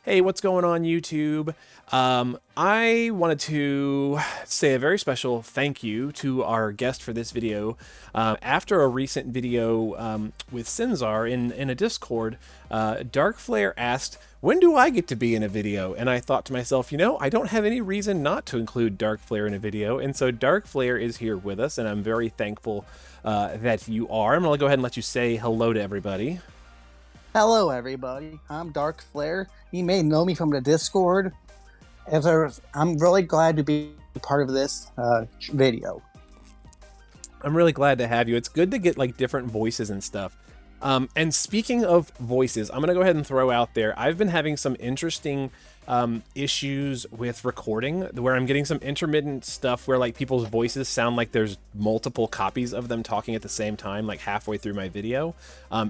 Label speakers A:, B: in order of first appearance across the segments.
A: Hey, what's going on YouTube? I wanted to say a very special thank you to our guest for this video. After a recent video with Sinzar in a Discord, Darkflare asked, when do I get to be in a video? And I thought to myself, I don't have any reason not to include Darkflare in a video. And so Darkflare is here with us, and I'm very thankful that you are. I'm going to go ahead and let you say hello to everybody.
B: Hello, everybody. I'm Darkflare. You may know me from the Discord. I'm really glad to be part of this video.
A: I'm really glad to have you. It's good to get like different voices and stuff. And speaking of voices, I'm going to go ahead and throw out there, I've been having some interesting issues with recording where I'm getting some intermittent stuff where like people's voices sound like there's multiple copies of them talking at the same time, like halfway through my video.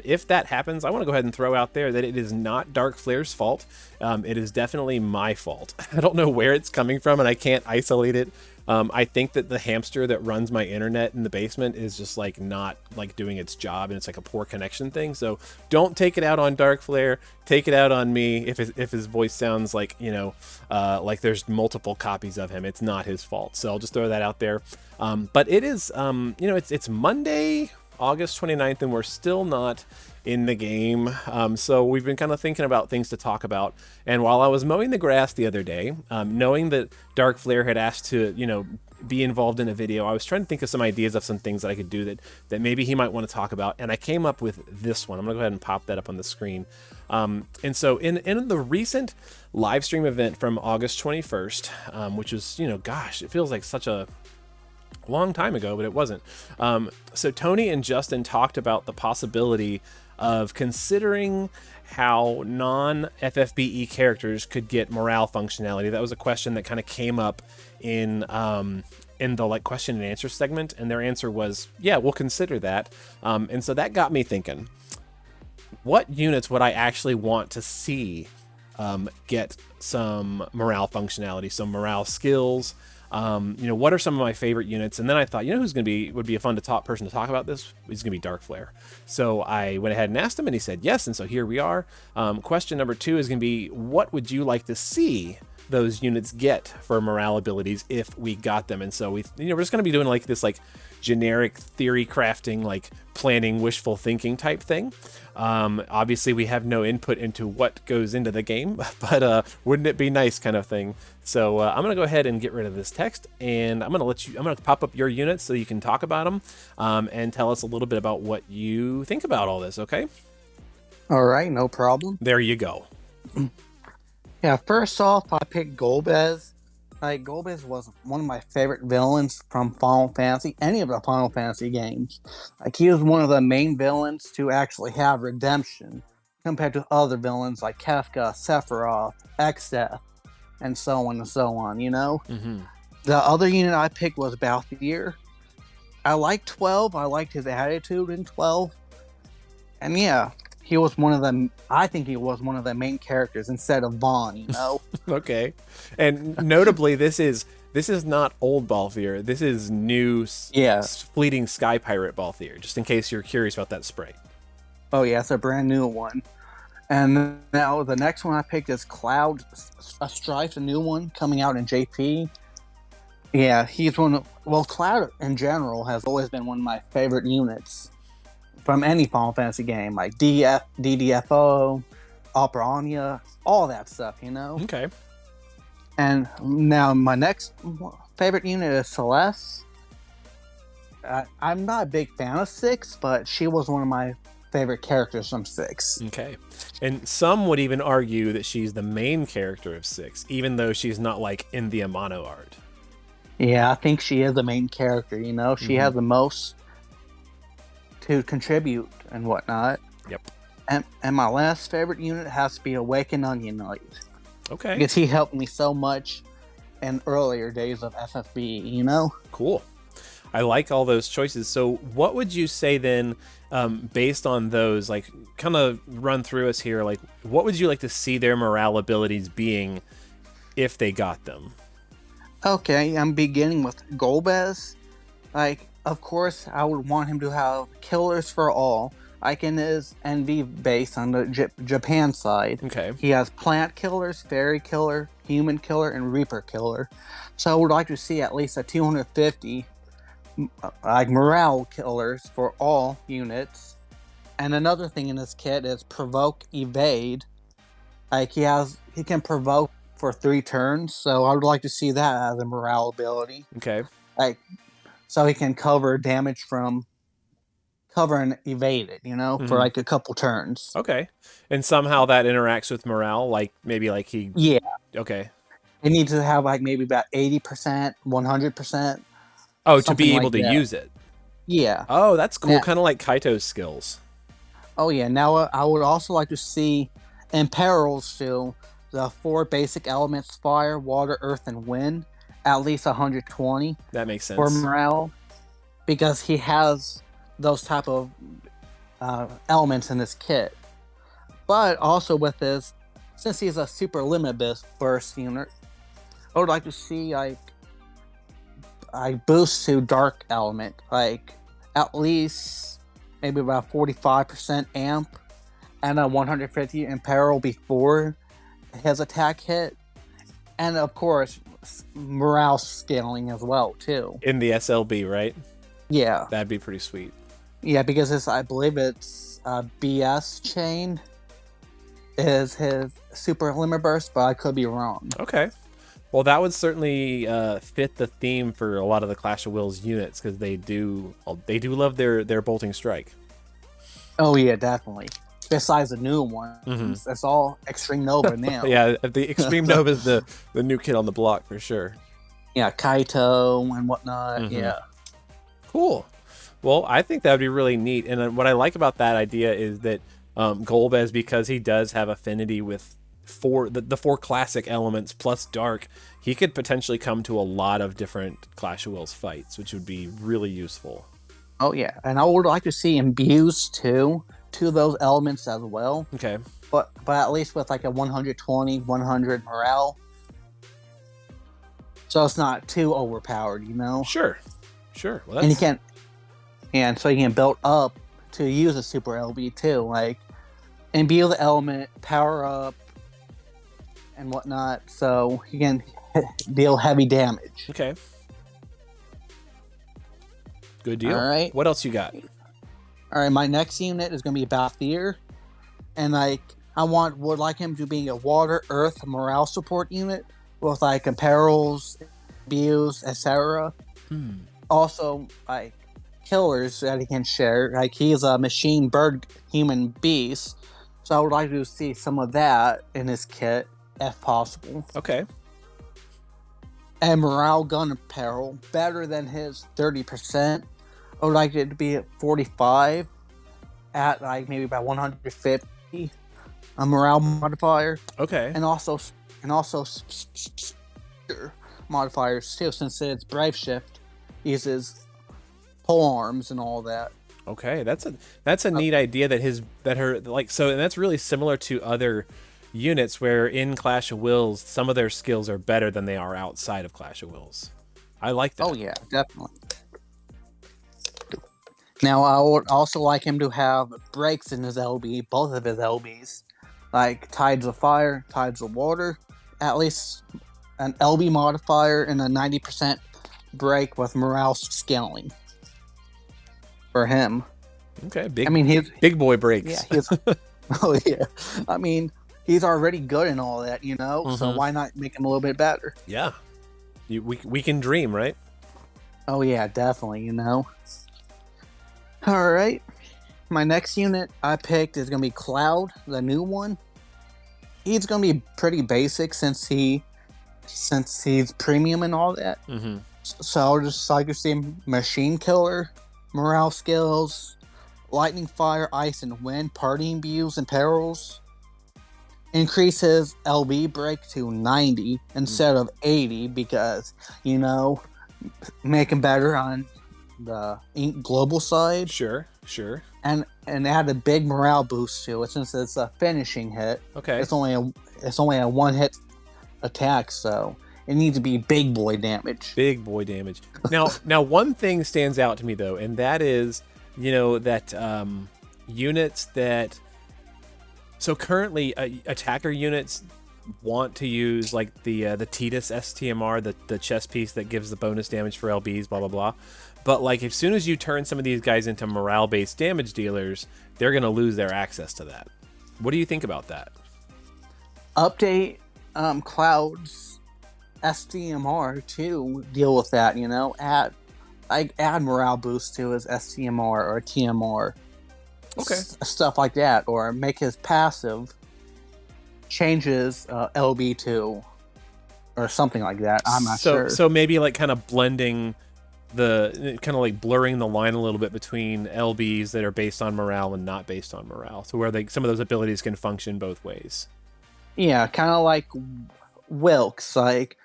A: If that happens, I want to go ahead and throw out there that it is not Darkflare's fault. It is definitely my fault. I don't know where it's coming from and I can't isolate it. I think that the hamster that runs my internet in the basement is just like not like doing its job, and it's like a poor connection thing. So don't take it out on Darkflare. Take it out on me. If his voice sounds like like there's multiple copies of him, it's not his fault. So I'll just throw that out there. But it is it's Monday, August 29th, and we're still not in the game. So we've been kind of thinking about things to talk about. And while I was mowing the grass the other day, knowing that Darkflare had asked to, be involved in a video, I was trying to think of some ideas of some things that I could do that maybe he might want to talk about. And I came up with this one. I'm gonna go ahead and pop that up on the screen. And so in the recent live stream event from August 21st, which was, gosh, it feels like such a long time ago, but it wasn't. So Tony and Justin talked about the possibility of considering how non-FFBE characters could get morale functionality. That was a question that kind of came up in the like question and answer segment, and their answer was, yeah, we'll consider that. And so that got me thinking, what units would I actually want to see get some morale functionality, some morale skills? What are some of my favorite units? And then I thought, who's would be a fun person to talk about this? He's gonna be Darkflare. So I went ahead and asked him, and he said yes. And so here we are. Question number 2 is gonna be, what would you like to see those units get for morale abilities if we got them? And so we're just gonna be doing like this like generic theory crafting, like planning, wishful thinking type thing. Obviously we have no input into what goes into the game, but wouldn't it be nice kind of thing. So I'm gonna go ahead and get rid of this text, and I'm gonna pop up your units so you can talk about them and tell us a little bit about what you think about all this. Okay,
B: All right, no problem.
A: there you go.
B: Yeah, first off, I picked Gobez. Like, Gobez was one of my favorite villains from Final Fantasy, any of the Final Fantasy games. Like, he was one of the main villains to actually have redemption compared to other villains like Kefka, Sephiroth, Exdeath, and so on and so on,
A: Mm-hmm.
B: The other unit I picked was Balthier. I liked 12. I liked his attitude in 12. And yeah, he was one of them. I think he was one of the main characters instead of Vaughn,
A: Okay, and notably, this is not old Balthier. This is new, fleeting Sky Pirate Balthier. Just in case you're curious about that spray.
B: Oh yeah, it's a brand new one. And now the next one I picked is Cloud, a Strife, a new one coming out in JP. Yeah, he's Cloud in general has always been one of my favorite units from any Final Fantasy game, like DDFO, Operania, all that stuff,
A: Okay.
B: And now my next favorite unit is Celeste. I'm not a big fan of 6, but she was one of my favorite characters from 6.
A: Okay. And some would even argue that she's the main character of 6, even though she's not like in the Amano art.
B: Yeah, I think she is the main character, She has the most to contribute and whatnot.
A: Yep.
B: And my last favorite unit has to be Awakened Onion Knight.
A: Okay.
B: Because he helped me so much in earlier days of FFBE,
A: Cool. I like all those choices. So what would you say then, based on those, like kind of run through us here, like what would you like to see their morale abilities being if they got them?
B: Okay, I'm beginning with Gobez. Like, of course, I would want him to have Killers for All, like in his NV base on the Japan side,
A: Okay.
B: he has plant killers, fairy killer, human killer, and reaper killer. So I would like to see at least a 250 like morale killers for all units. And another thing in this kit is Provoke Evade. Like he can provoke for 3 turns, so I would like to see that as a morale ability.
A: Okay.
B: Like, so he can cover damage from cover and evade it, for like a couple turns.
A: Okay. And somehow that interacts with morale, like maybe like he.
B: Yeah.
A: Okay.
B: It needs to have like maybe about 80%, 100%.
A: Oh, to be able to use it.
B: Yeah.
A: Oh, that's cool.
B: Now,
A: kind of like Kaito's skills.
B: oh yeah. Now I would also like to see in perils too the 4 basic elements: fire, water, earth, and wind. At least 120.
A: That makes sense.
B: For morale, because he has those type of elements in his kit. But also with his, since he's a super limit burst unit, I would like to see like I boost to dark element, like at least maybe about 45% amp and a 150 in peril before his attack hit, and of course morale scaling as well too.
A: In the SLB, right?
B: Yeah,
A: that'd be pretty sweet.
B: Yeah, because I believe it's BS chain is his super limit burst, but I could be wrong.
A: Okay. Well, that would certainly fit the theme for a lot of the Clash of Wills units, because they do love their bolting strike.
B: Oh yeah, definitely. Besides the new ones, that's all Extreme Nova now.
A: Yeah, the Extreme Nova is the new kid on the block for sure.
B: Yeah, Kaito and whatnot. Yeah.
A: Cool. Well, I think that would be really neat. And what I like about that idea is that Gobez, because he does have affinity with the 4 classic elements plus dark, he could potentially come to a lot of different Clash of Wills fights, which would be really useful.
B: Oh yeah, and I would like to see imbues too to those elements as well.
A: Okay.
B: But at least with like a 120, 100 morale, so it's not too overpowered,
A: Sure. Well,
B: and you can, and so you can build up to use a super LB too, like imbue the element, power up, and whatnot, so you can deal heavy damage.
A: Okay. Good deal.
B: All right.
A: What else you got?
B: All right, my next unit is going to be Balthier, and like would like him to be a water, earth, morale support unit with like perils, imbues, etc. Also, like killers that he can share. Like he's a machine, bird, human, beast. So I would like to see some of that in his kit, if possible.
A: Okay.
B: And morale gun apparel, better than his 30%. I would like it to be at 45, at like maybe about 150. A morale modifier.
A: Okay.
B: And also modifiers too, since it's Brave Shift uses pole arms and all that.
A: Okay, that's a neat idea and that's really similar to other units where in Clash of Wills some of their skills are better than they are outside of Clash of Wills. I like that.
B: Oh yeah, definitely. Now I would also like him to have breaks in his LB, both of his LBs, like Tides of Fire, Tides of Water, at least an LB modifier and a 90% break with morale scaling for him.
A: Okay,
B: he's
A: big boy breaks.
B: Yeah, oh yeah. I mean, he's already good in all that, so why not make him a little bit better?
A: Yeah. We can dream, right?
B: Oh yeah, definitely, All right. My next unit I picked is going to be Cloud, the new one. He's going to be pretty basic since he's premium and all that. So I'll just like to see him machine killer, morale skills, lightning, fire, ice, and wind, party imbues and perils. Increase his LB break to 90 instead of 80 because, make him better on the global side.
A: Sure.
B: And add a big morale boost to it since it's a finishing hit.
A: Okay.
B: It's only a one hit attack, so it needs to be big boy damage.
A: Big boy damage. Now one thing stands out to me though, and that is, that units that... So currently, attacker units want to use like the Titus STMR, the chest piece that gives the bonus damage for LBs, blah, blah, blah. But like as soon as you turn some of these guys into morale-based damage dealers, they're going to lose their access to that. What do you think about that?
B: Update Cloud's STMR to deal with that, you know? Add morale boost to his STMR or TMR.
A: Okay.
B: Stuff like that. Or make his passive changes LB to or something like that. I'm not sure.
A: So maybe like kind of blending like blurring the line a little bit between LBs that are based on morale and not based on morale. So where some of those abilities can function both ways.
B: Yeah, kind of like Wilkes. Like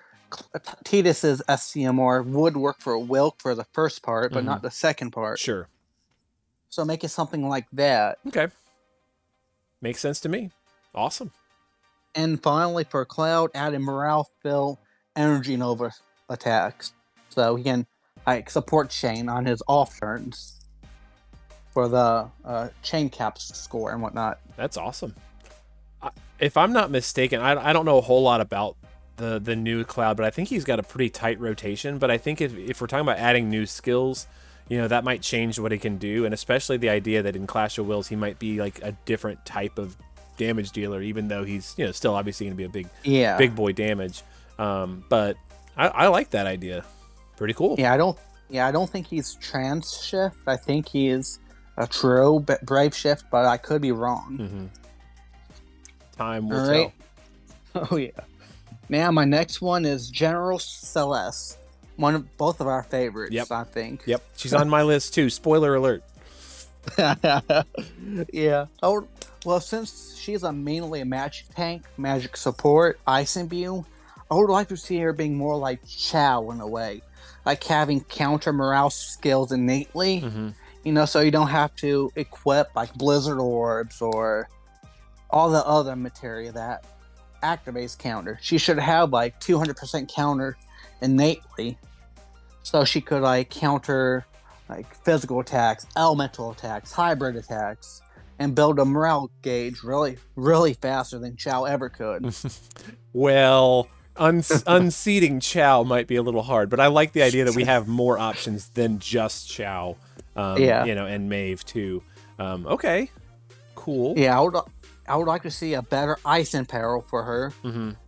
B: Titus's SCMR would work for Wilk for the first part, but not the second part.
A: Sure.
B: So make it something like that.
A: Okay. Makes sense to me. Awesome.
B: And finally, for Cloud, add a morale fill energy nova attacks. So he can support Chain on his off turns for the chain caps score and whatnot.
A: That's awesome. If I'm not mistaken, I don't know a whole lot about the new Cloud, but I think he's got a pretty tight rotation. But I think if we're talking about adding new skills, you know, that might change what he can do, and especially the idea that in Clash of Wills he might be like a different type of damage dealer, even though he's, you know, still obviously going to be a big boy damage. But I like that idea. Pretty cool.
B: I don't think he's trans shift. I think he is a true brave shift, but I could be wrong.
A: Time will tell.
B: Oh yeah. Now my next one is General Celeste. Both of our favorites, I think.
A: Yep. She's on my list too. Spoiler alert.
B: Yeah. Oh, well, since she's mainly a magic tank, magic support, ice imbue, I would like to see her being more like Chow in a way. Like having counter morale skills innately, you know, so you don't have to equip like Blizzard Orbs or all the other materia that activates counter. She should have like 200% counter innately, so she could like counter like physical attacks, elemental attacks, hybrid attacks, and build a morale gauge really faster than Chow ever could.
A: Well, unseating Chow might be a little hard, but I like the idea that we have more options than just Chow. You know, and Maeve too. Okay, cool.
B: Yeah, I would like to see a better ice imperil for her.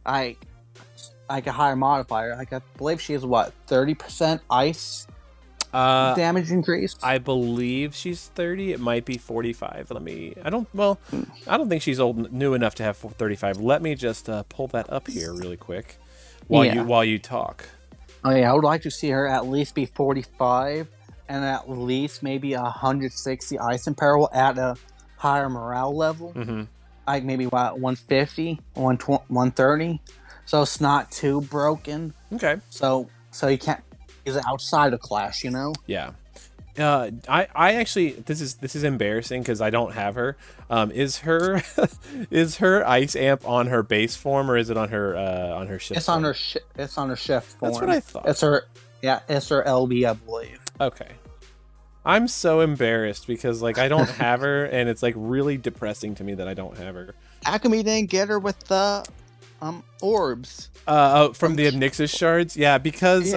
B: Like a higher modifier. Like I believe she is 30% ice damage increase.
A: I believe she's 30. It might be 45. I don't think she's new enough to have 35. Let me just pull that up here really quick while you talk.
B: Oh yeah, I would like to see her at least be 45 and at least maybe 160 ice imperil at a higher morale level. Like maybe 150, 130. So it's not too broken.
A: Okay.
B: So you can't use it outside of Clash, you know?
A: Yeah. I actually, this is embarrassing because I don't have her. Is her ice amp on her base form, or is it on her shift?
B: It's on her it's on her shift form.
A: That's what I thought.
B: It's her LB, I believe.
A: Okay. I'm so embarrassed because like I don't have her, and it's like really depressing to me that I don't have her.
B: Akemi didn't get her with the orbs.
A: From the Nixus shards, because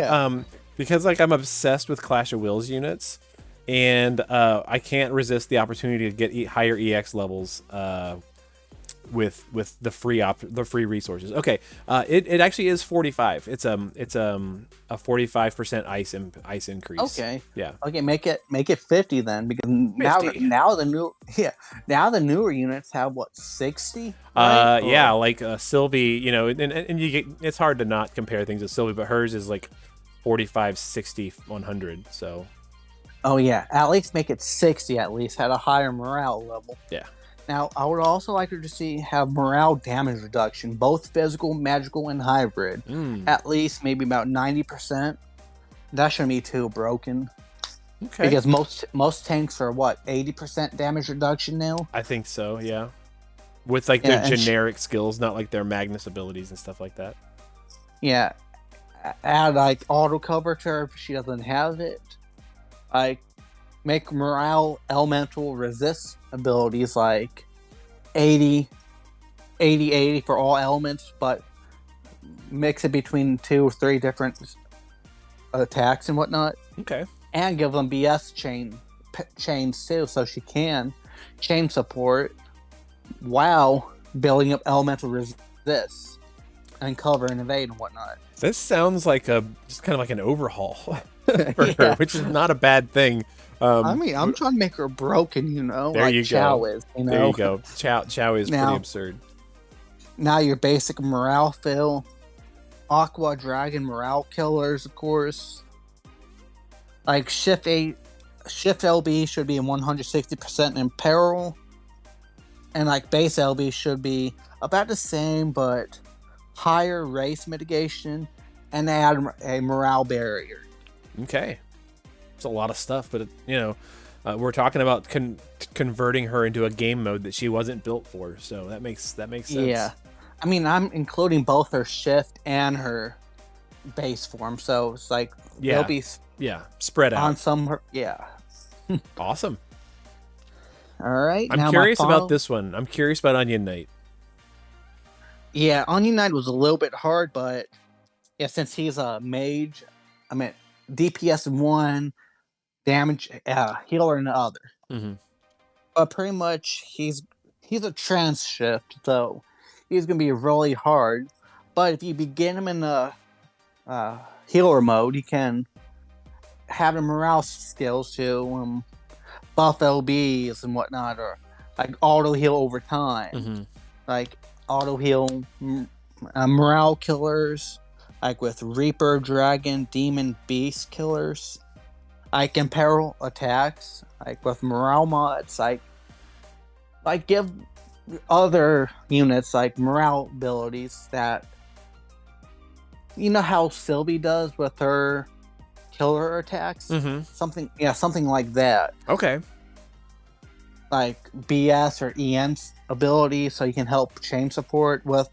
A: like I'm obsessed with Clash of Wills units, and I can't resist the opportunity to get higher EX levels with the free resources. Okay, it actually is 45. It's a 45% ice increase.
B: Okay.
A: Yeah.
B: Okay, make it 50 then, because now the newer units have 60. Right?
A: Yeah, like Sylvie, you know, and you get, it's hard to not compare things with Sylvie, but hers is like 45, 60, 100. So.
B: Oh yeah, at least make it 60 at least at a higher morale level.
A: Yeah.
B: Now, I would also like to have morale damage reduction, both physical, magical, and hybrid. At least maybe about 90%. That shouldn't be too broken. Okay. Because most tanks are 80% damage reduction now?
A: I think so, yeah. With like their generic skills, not like their Magnus abilities and stuff like that.
B: Yeah. Add like auto cover to her if she doesn't have it. Like make morale elemental resist abilities like 80, 80, 80 for all elements, but mix it between 2 or 3 different attacks and whatnot.
A: Okay.
B: And give them BS chains too, so she can chain support while building up elemental resist and cover and evade and whatnot.
A: This sounds like just kind of like an overhaul for her, which is not a bad thing.
B: I mean, I'm trying to make her broken,
A: There
B: like
A: you
B: Chow
A: go.
B: is,
A: There you go. Chow is pretty absurd.
B: Now your basic morale fill, Aqua Dragon morale killers, of course. Like Shift LB should be in 160% in peril, and like base LB should be about the same, but higher race mitigation, and add a morale barrier.
A: Okay. It's a lot of stuff, but we're talking about converting her into a game mode that she wasn't built for, so that makes sense.
B: Yeah, I mean, I'm including both her shift and her base form, so it's like they'll be
A: spread out
B: on some. Yeah.
A: Awesome.
B: All right.
A: I'm curious about this one. I'm curious about Onion Knight.
B: Yeah, Onion Knight was a little bit hard, but yeah, since he's a mage, I mean DPS in one, damage healer in the other.
A: Mm-hmm.
B: But pretty much he's a trans shift, so he's gonna be really hard. But if you begin him in the healer mode, you can have the morale skills to buff LBs and whatnot, or like auto heal over time, like auto heal morale killers, like with Reaper, Dragon, Demon, Beast killers, like imperil attacks, like with morale mods, like give other units like morale abilities that how Sylvie does with her killer attacks, something like that.
A: Okay.
B: Like BS or EN ability, so you can help chain support with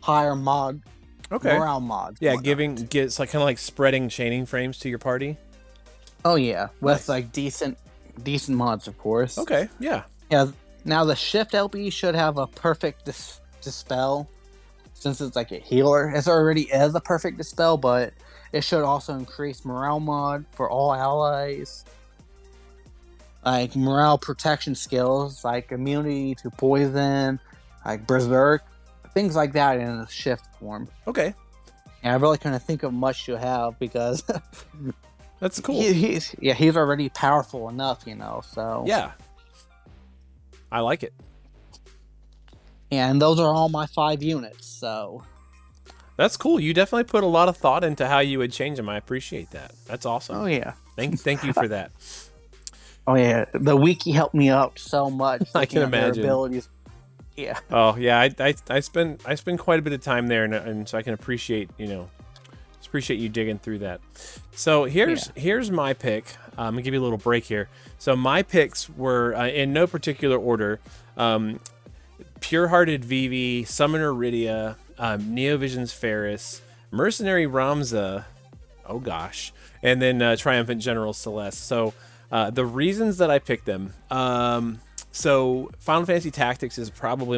B: higher morale mods.
A: Yeah, it's like kind of like spreading chaining frames to your party.
B: Oh yeah, with like decent mods, of course.
A: Okay, yeah.
B: Yeah. Now the shift LB should have a perfect dispel, since it's like a healer. It already is a perfect dispel, but it should also increase morale mod for all allies. Like morale protection skills, like immunity to poison, like berserk, things like that in a shift form.
A: Okay.
B: And I really couldn't think of much to have because
A: that's cool.
B: He's already powerful enough, so
A: yeah. I like it.
B: And those are all my 5 units, so
A: that's cool. You definitely put a lot of thought into how you would change them. I appreciate that. That's awesome.
B: Oh yeah.
A: Thank you for that.
B: Oh yeah, the wiki helped me out so much.
A: I can imagine.
B: Abilities. Yeah.
A: Oh yeah, I spend quite a bit of time there, and so I can appreciate you digging through that. So here's my pick. I'm gonna give you a little break here. So my picks were in no particular order. Pure-Hearted Vivi, Summoner Rydia, Neovision's Ferris, Mercenary Ramza, oh gosh, and then Triumphant General Celeste. So the reasons that I picked them, so Final Fantasy Tactics is probably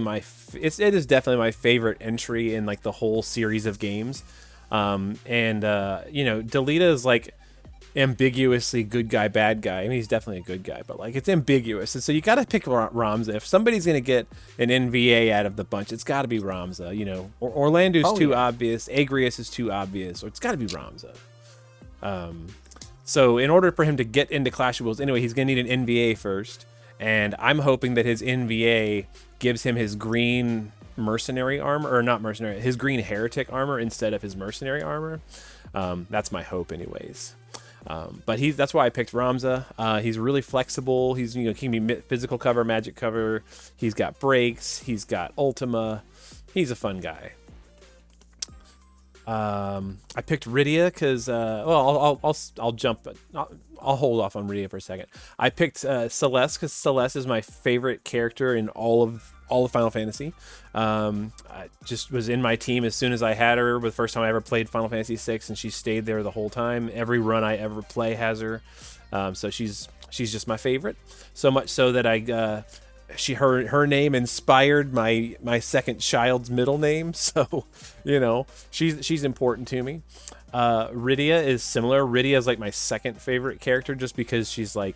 A: it is definitely my favorite entry in like the whole series of games. Delita is like ambiguously good guy, bad guy. I mean, he's definitely a good guy, but like it's ambiguous. And so you got to pick Ramza. If somebody's going to get an NVA out of the bunch, it's got to be Ramza, Orlando's too obvious. Agrius is too obvious, or it's got to be Ramza. So in order for him to get into Clash of Wills, anyway, he's going to need an NVA first. And I'm hoping that his NVA gives him his green mercenary armor, or not mercenary, his green heretic armor instead of his mercenary armor. That's my hope anyways. But that's why I picked Ramza. He's really flexible. He can be physical cover, magic cover. He's got breaks. He's got Ultima. He's a fun guy. I picked Rydia because I'll jump. I'll hold off on Rydia for a second. I picked Celeste because Celeste is my favorite character in all of Final Fantasy. I just was in my team as soon as I had her. The first time I ever played Final Fantasy VI, and she stayed there the whole time. Every run I ever play has her. So she's just my favorite. So much so that her name inspired my second child's middle name. So, she's important to me. Rydia is similar. Rydia is like my second favorite character just because she's a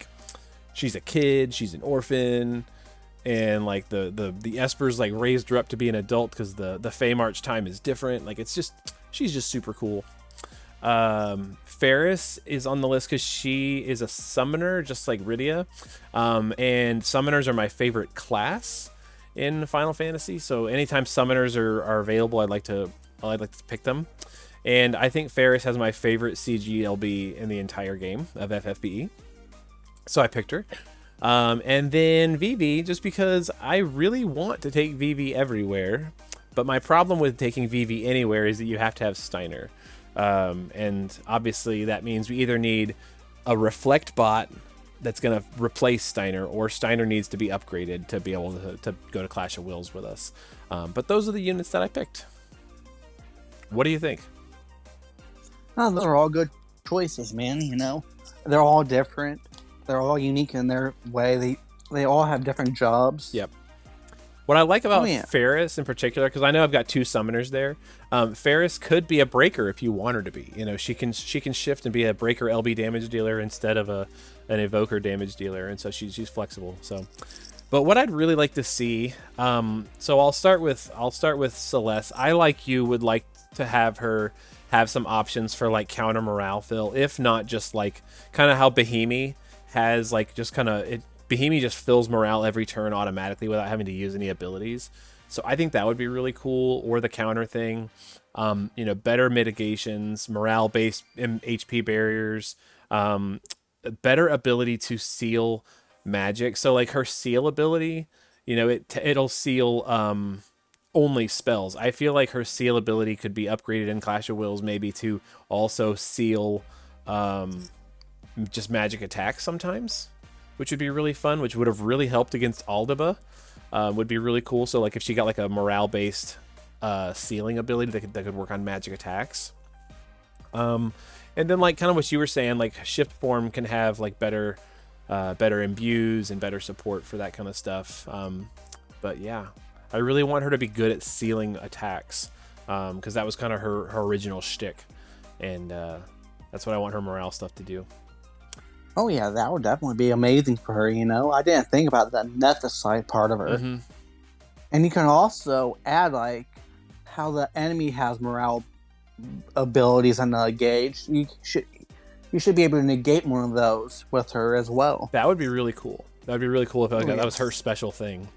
A: kid, she's an orphan, and like the Espers like raised her up to be an adult because the Feymarch time is different. Like she's just super cool. Ferris is on the list because she is a summoner just like Rydia, and summoners are my favorite class in Final Fantasy. So anytime summoners are available, I'd like to pick them. And I think Ferris has my favorite CGLB in the entire game of FFBE. So I picked her. And then Vivi, just because I really want to take Vivi everywhere. But my problem with taking Vivi anywhere is that you have to have Steiner. And obviously that means we either need a Reflect bot that's going to replace Steiner, or Steiner needs to be upgraded to be able to go to Clash of Wills with us. But those are the units that I picked. What do you think?
B: Oh, those are all good choices, man. They're all different. They're all unique in their way. They all have different jobs.
A: Yep. What I like about Ferris in particular, because I know I've got two summoners there, Ferris could be a breaker if you want her to be. She can shift and be a breaker LB damage dealer instead of an evoker damage dealer, and so she's flexible. So, but what I'd really like to see, so I'll start with Celeste. I, like you, would like to have her have some options for like counter morale fill, if not just like kind of how Bohemi has like just kind of it. Bohemi just fills morale every turn automatically without having to use any abilities. So I think that would be really cool. Or the counter thing, better mitigations, morale-based HP barriers, better ability to seal magic. So like her seal ability, it'll seal only spells. I feel like her seal ability could be upgraded in Clash of Wills maybe to also seal just magic attacks sometimes, which would be really fun, which would have really helped against Aldaba. Would be really cool. So like if she got like a morale-based sealing ability that could work on magic attacks. And then like kind of what you were saying, like shift form can have like better imbues and better support for that kind of stuff. But yeah, I really want her to be good at sealing attacks, because that was kind of her original shtick, and that's what I want her morale stuff to do.
B: Oh yeah, that would definitely be amazing for her. I didn't think about the Nethicite part of her.
A: Mm-hmm.
B: And you can also add like how the enemy has morale abilities on the gauge. You should be able to negate one of those with her as well.
A: That would be really cool. That would be really cool if that was her special thing.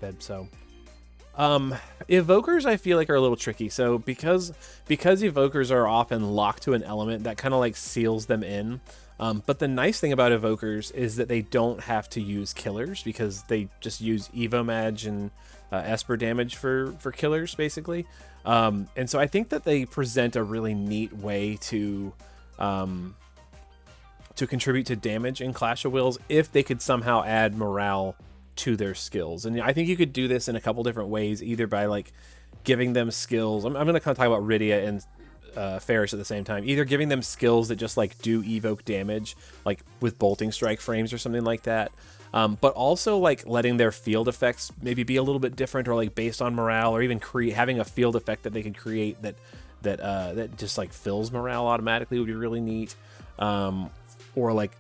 A: Evokers I feel like are a little tricky. So because evokers are often locked to an element, that kind of like seals them in. But the nice thing about evokers is that they don't have to use killers, because they just use Evo Mage and Esper damage for killers, basically. And so I think that they present a really neat way to contribute to damage in Clash of Wills if they could somehow add morale to their skills. And I think you could do this in a couple different ways, either by like giving them skills. I'm going to kind of talk about Rydia and Ferris at the same time, either giving them skills that just like do evoke damage, like with bolting strike frames or something like that, but also like letting their field effects maybe be a little bit different, or like based on morale, or even having a field effect that they can create that just like fills morale automatically would be really neat. Or like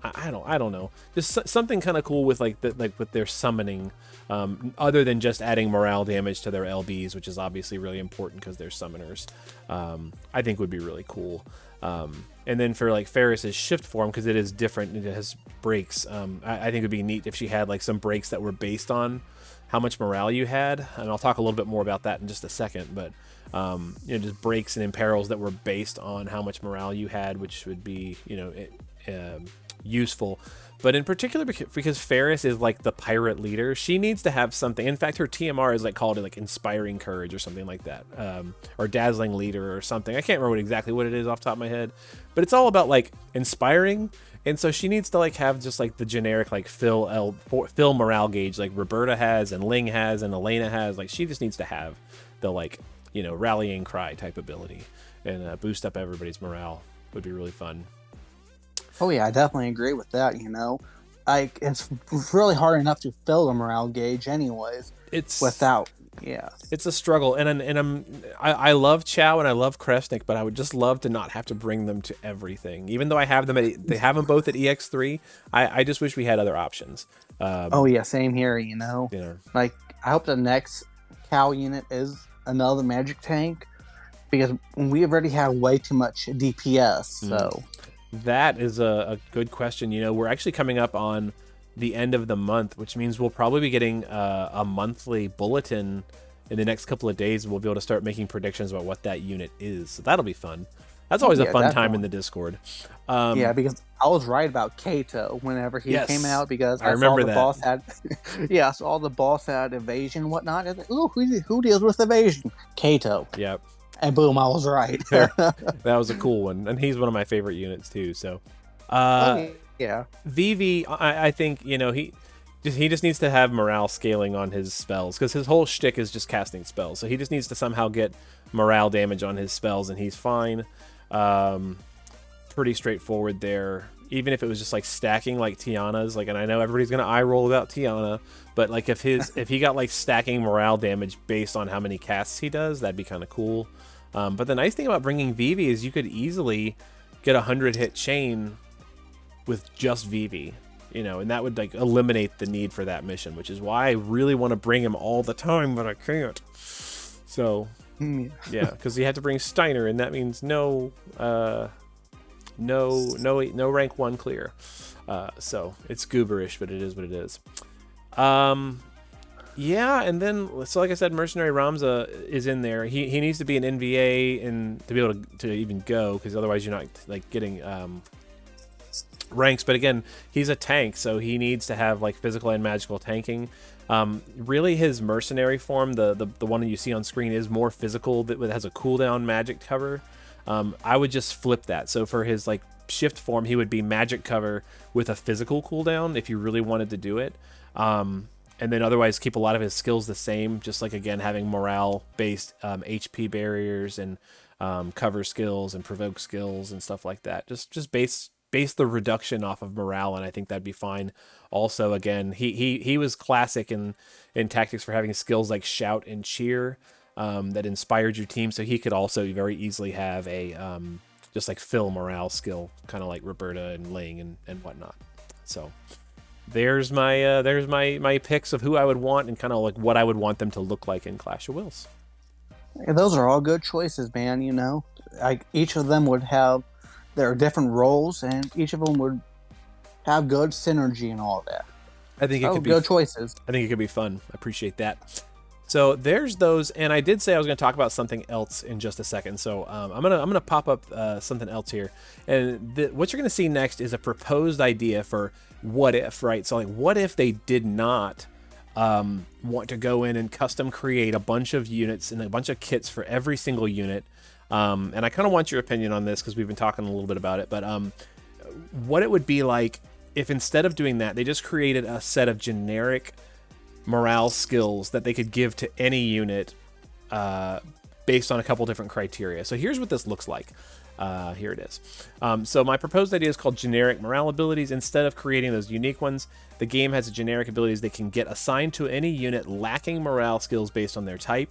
A: I don't know, just something kind of cool with with their summoning, other than just adding morale damage to their LBs, which is obviously really important because they're summoners. I think would be really cool. And then for like Ferris's shift form, because it is different and it has breaks, I think it'd be neat if she had like some breaks that were based on how much morale you had, and I'll talk a little bit more about that in just a second. But just breaks and imperils that were based on how much morale you had, which would be useful. But in particular, because Ferris is like the pirate leader, she needs to have something. In fact, her TMR is like called like inspiring courage or something like that, or dazzling leader or something. I can't remember exactly what it is off the top of my head, but it's all about like inspiring. And so she needs to like have just like the generic like fill morale gauge like Roberta has and Ling has and Elena has. Like she just needs to have the like rallying cry type ability and boost up everybody's morale. Would be really fun.
B: Oh yeah, I definitely agree with that. Like it's really hard enough to fill a morale gauge, anyways.
A: It's
B: Without, yeah.
A: it's a struggle, I love Chow and I love Kresnik, but I would just love to not have to bring them to everything. Even though I have them they have them both at EX3, I just wish we had other options.
B: Oh yeah, same here. Like I hope the next cow unit is another magic tank because we already have way too much DPS. So
A: that is a good question. We're actually coming up on the end of the month, which means we'll probably be getting a monthly bulletin in the next couple of days. We'll be able to start making predictions about what that unit is. So that'll be fun. That's always a fun time in the Discord.
B: Yeah, because I was right about Kato whenever he came out, because
A: I remember that.
B: Boss had, I saw the boss had evasion and whatnot. I was like, ooh, who deals with evasion? Kato.
A: Yep.
B: And boom, I was right.
A: That was a cool one, and he's one of my favorite units too. So,
B: yeah,
A: Vivi, I think he just needs to have morale scaling on his spells, because his whole shtick is just casting spells. So he just needs to somehow get morale damage on his spells, and he's fine. Pretty straightforward there. Even if it was just like stacking like Tiana's, and I know everybody's gonna eye roll about Tiana, but like if he got like stacking morale damage based on how many casts he does, that'd be kind of cool. But the nice thing about bringing Vivi is you could easily get a 100-hit chain with just Vivi, and that would like eliminate the need for that mission, which is why I really want to bring him all the time, but I can't. So yeah, because you have to bring Steiner, and that means no rank 1 clear. So it's gooberish, but it is what it is. Yeah, and then, so like I said, Mercenary Ramza is in there. He needs to be an NVA and to be able to even go, because otherwise you're not like getting ranks. But again, he's a tank, so he needs to have like physical and magical tanking. Really, his mercenary form, the one that you see on screen, is more physical. That has a cooldown magic cover. I would just flip that. So for his like shift form, he would be magic cover with a physical cooldown if you really wanted to do it. And then otherwise keep a lot of his skills the same, just like, again, having morale-based HP barriers and cover skills and provoke skills and stuff like that. Just base the reduction off of morale, and I think that'd be fine. Also, again, he was classic in tactics for having skills like shout and cheer that inspired your team, so he could also very easily have a just like fill morale skill, kind of like Roberta and Ling and whatnot. So there's my picks of who I would want and kind of like what I would want them to look like in Clash of Wills.
B: Yeah, those are all good choices, man. Like each of them would have their different roles, and each of them would have good synergy and all that.
A: I think it could be
B: good choices.
A: I think it could be fun. I appreciate that. So there's those, and I did say I was going to talk about something else in just a second. So I'm gonna pop up something else here, and what you're going to see next is a proposed idea for what if, right? So like, what if they did not want to go in and custom create a bunch of units and a bunch of kits for every single unit? And I kind of want your opinion on this because we've been talking a little bit about it. But what it would be like if instead of doing that, they just created a set of generic morale skills that they could give to any unit based on a couple different criteria. So here's what this looks like. Here it is. So my proposed idea is called generic morale abilities. Instead of creating those unique ones, the game has generic abilities they can get assigned to any unit lacking morale skills based on their type.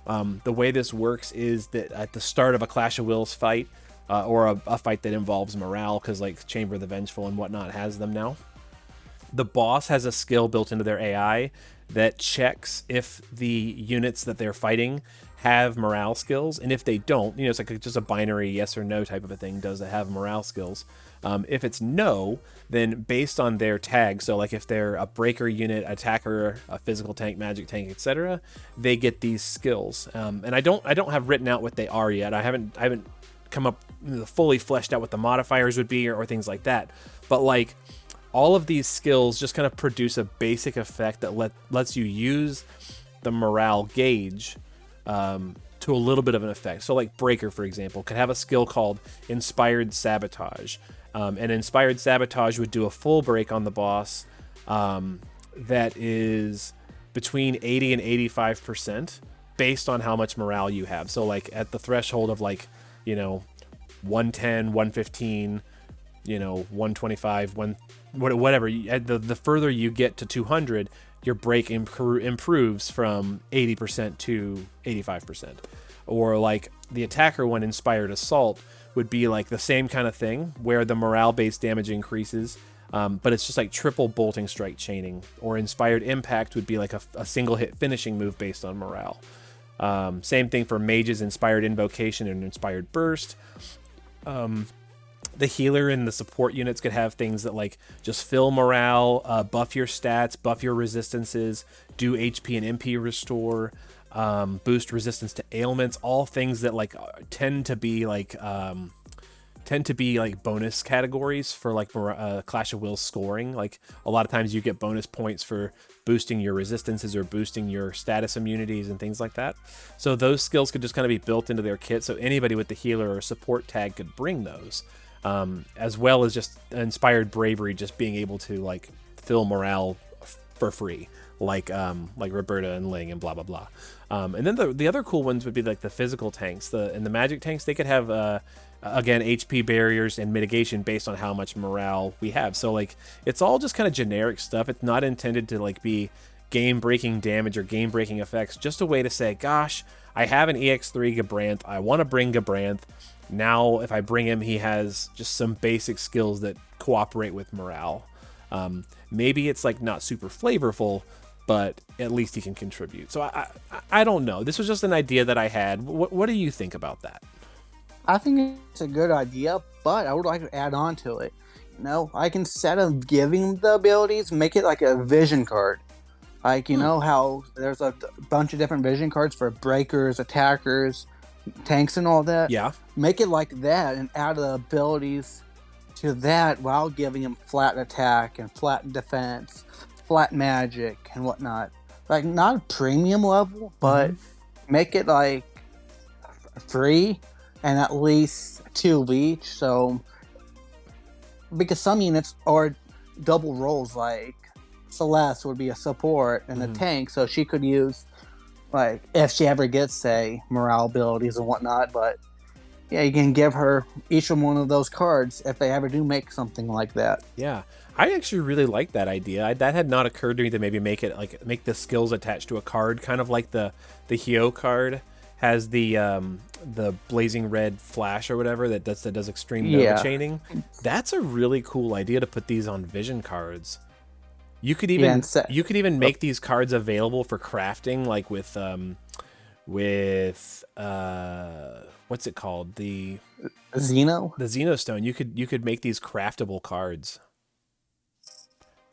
A: The way this works is that at the start of a Clash of Wills fight, or a fight that involves morale, because like Chamber of the Vengeful and whatnot has them now, the boss has a skill built into their AI that checks if the units that they're fighting have morale skills, and if they don't, it's like just a binary yes or no type of a thing. Does it have morale skills? If it's no, then based on their tag, so like if they're a breaker unit, attacker, a physical tank, magic tank, etc., they get these skills. And I don't have written out what they are yet. I haven't come up fully fleshed out what the modifiers would be or things like that. But like, all of these skills just kind of produce a basic effect that lets you use the morale gauge to a little bit of an effect. So like Breaker, for example, could have a skill called Inspired Sabotage. And Inspired Sabotage would do a full break on the boss that is between 80 and 85% based on how much morale you have. So like at the threshold of like, 110, 115, 125, whatever. The further you get to 200, your break improves from 80% to 85%. Or like the attacker one, Inspired Assault, would be like the same kind of thing where the morale-based damage increases, but it's just like triple bolting strike chaining. Or Inspired Impact would be like a single hit finishing move based on morale. Same thing for mages, Inspired Invocation and Inspired Burst. The healer and the support units could have things that like just fill morale, buff your stats, buff your resistances, do HP and MP restore, boost resistance to ailments, all things that like tend to be like bonus categories for like Clash of Wills scoring. Like a lot of times you get bonus points for boosting your resistances or boosting your status immunities and things like that. So those skills could just kind of be built into their kit. So anybody with the healer or support tag could bring those, as well as just Inspired Bravery, just being able to like fill morale for free, like Roberta and Ling and blah blah blah. And then the other cool ones would be like the physical tanks, and the magic tanks. They could have again HP barriers and mitigation based on how much morale we have. So like it's all just kind of generic stuff. It's not intended to like be game breaking damage or game breaking effects. Just a way to say, gosh, I have an EX3 Gabranth. I want to bring Gabranth. Now if I bring him, he has just some basic skills that cooperate with morale. Maybe it's like not super flavorful, but at least he can contribute. So I don't know. This was just an idea that I had. What do you think about that?
B: I think it's a good idea, but I would like to add on to it. Like instead of giving the abilities, make it like a vision card. Like, how there's a bunch of different vision cards for breakers, attackers, tanks, and all that.
A: Yeah.
B: Make it like that and add the abilities to that while giving them flat attack and flat defense, flat magic, and whatnot. Like, not a premium level, but make it like free and at least 2 of each. So, because some units are double roles, like Celeste would be a support and a tank, so she could use, like, if she ever gets, say, morale abilities and whatnot. But yeah, you can give her each one of those cards if they ever do make something like that.
A: Yeah, I actually really like that idea. That had not occurred to me to maybe make the skills attached to a card, kind of like the Hyo card has the blazing red flash or whatever that does extreme Nova chaining. That's a really cool idea to put these on vision cards. You could even make these cards available for crafting, like with what's it called, the Xeno Stone. You could make these craftable cards.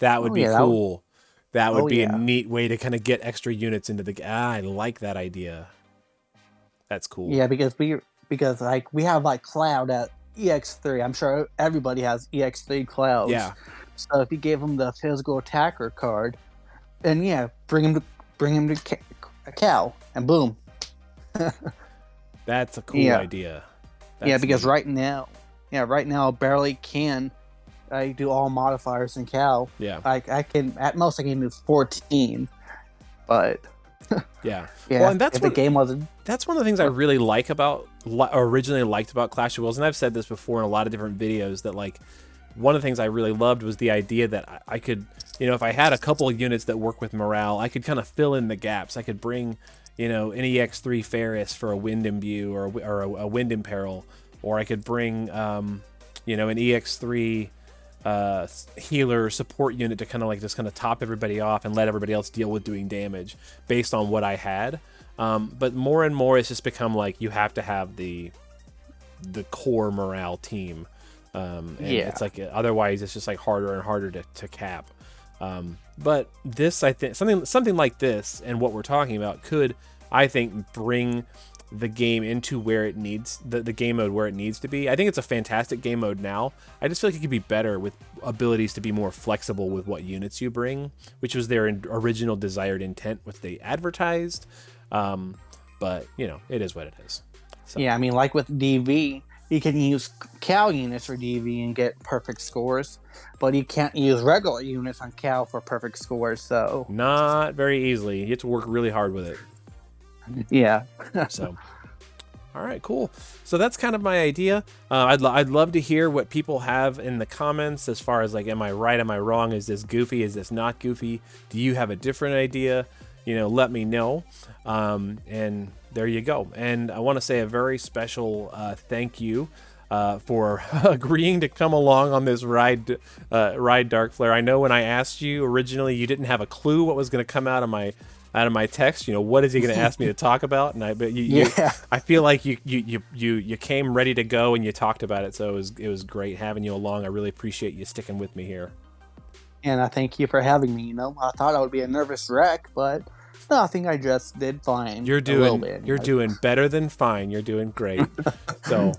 A: That would be cool. That would be a neat way to kind of get extra units into the. I like that idea. That's cool.
B: Yeah, because like we have like Cloud at EX3. I'm sure everybody has EX3 Clouds.
A: Yeah.
B: So if you gave him the physical attacker card, then bring him to a cow, and boom.
A: That's a cool idea.
B: Because right now I barely can. I do all modifiers in cow. Yeah. I can at most I can do 14, but.
A: Yeah.
B: Well, and that's what the game wasn't.
A: That's one of the things I really originally liked about Clash of Wills, and I've said this before in a lot of different videos, that like one of the things I really loved was the idea that I could, if I had a couple of units that work with morale, I could kind of fill in the gaps. I could bring, an EX3 Ferris for a Wind Imbue or a Wind Imperil, or I could bring, an EX3 healer support unit to kind of top everybody off and let everybody else deal with doing damage based on what I had. But more and more it's just become like you have to have the core morale team. It's like otherwise it's just like harder and harder to cap. But this, I think something like this and what we're talking about could, I think, bring the game into where it needs, the game mode where it needs to be. I think it's a fantastic game mode now. I just feel like it could be better with abilities to be more flexible with what units you bring, which was their original desired intent, what they advertised. But it is what it is. So.
B: Yeah, I mean, like with DV, you can use cow units for DV and get perfect scores, but you can't use regular units on cow for perfect scores. So
A: not very easily. You have to work really hard with it.
B: Yeah.
A: So, All right, cool. So that's kind of my idea. I'd love to hear what people have in the comments as far as like, am I right? Am I wrong? Is this goofy? Is this not goofy? Do you have a different idea? You know, let me know. And there you go. And I want to say a very special thank you for agreeing to come along on this ride Darkflare. I know when I asked you originally, you didn't have a clue what was going to come out of my text. You know, what is he going to ask me to talk about? And I feel like you came ready to go and you talked about it. So it was great having you along. I really appreciate you sticking with me here.
B: And I thank you for having me. You know, I thought I would be a nervous wreck, but no, I think I just did fine.
A: You're doing better than fine. You're doing great. So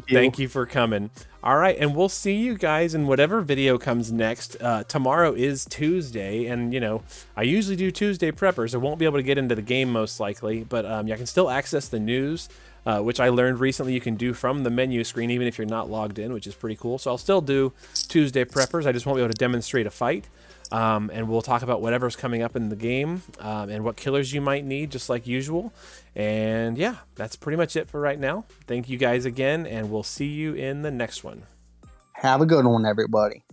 A: thank you for coming. All right, and we'll see you guys in whatever video comes next. Tomorrow is Tuesday, and you know I usually do Tuesday preppers. I won't be able to get into the game most likely, but I can still access the news, which I learned recently you can do from the menu screen even if you're not logged in, which is pretty cool. So I'll still do Tuesday preppers. I just won't be able to demonstrate a fight. And we'll talk about whatever's coming up in the game and what killers you might need, just like usual. And yeah, that's pretty much it for right now. Thank you guys again, and we'll see you in the next one.
B: Have a good one, everybody.